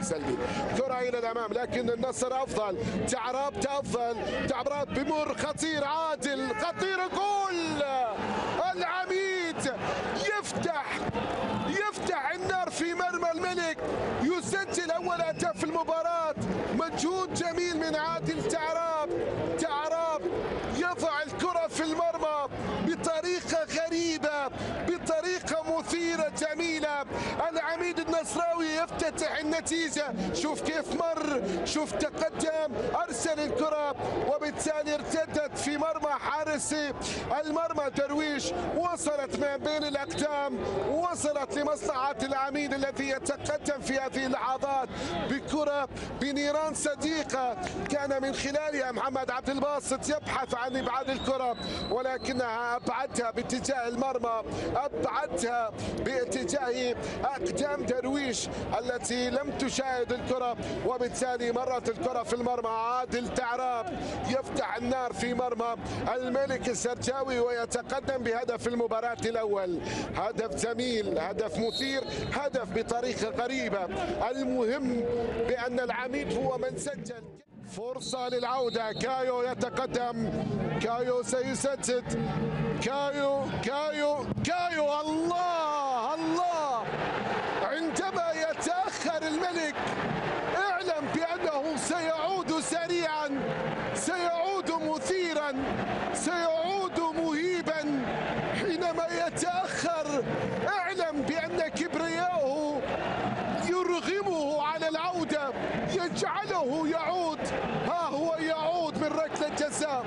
سلبي. كرة إلى الأمام لكن النصر أفضل. تعرابت أفضل. تعرابت بمر خطير. عادل خطير. جول العميد يفتح النار في مرمى الملك، يسجل أول هدف في المباراة. مجهود جميل من عادل تعراب يضع الكرة في المرمى بطريقة غريبة، بطريقة مثيرة جميلة. العميد النصراوي يفتتح النتيجة. شوف كيف مر، شوف تقدم، أرسل الكرة وبالتالي ارتدت في مرمى حارس المرمى درويش، وصلت ما بين الأقدام، وصلت لمصلحة العميد الذي يتقدم في هذه اللحظات بكرة بنيران صديقة كان من خلالها محمد عبد الباسط يبحث عن إبعاد الكرة، ولكنها أبعدها باتجاه المرمى، أبعدها باتجاه أقدام درويش التي لم تشاهد الكرة، وبالتالي مرت الكرة في المرمى. عادل تعراب يفتح النار في مرمى الملك السرجاوي ويتقدم بهدف المباراة الأول. هدف جميل، هدف مثير، هدف بطريقة غريبة. المهم بأن العميد هو من سجل. فرصة للعودة. كايو يتقدم. كايو سيسدد. كايو الله عندما يتأخر الملك اعلم بأنه سيعود سريعا، سيعود مثيرا، سيعود مهيبا. حينما يتأخر اعلم بأن كبرياءه يرغمه على العودة، يجعله يعود. ها هو يعود من ركلة جزاء.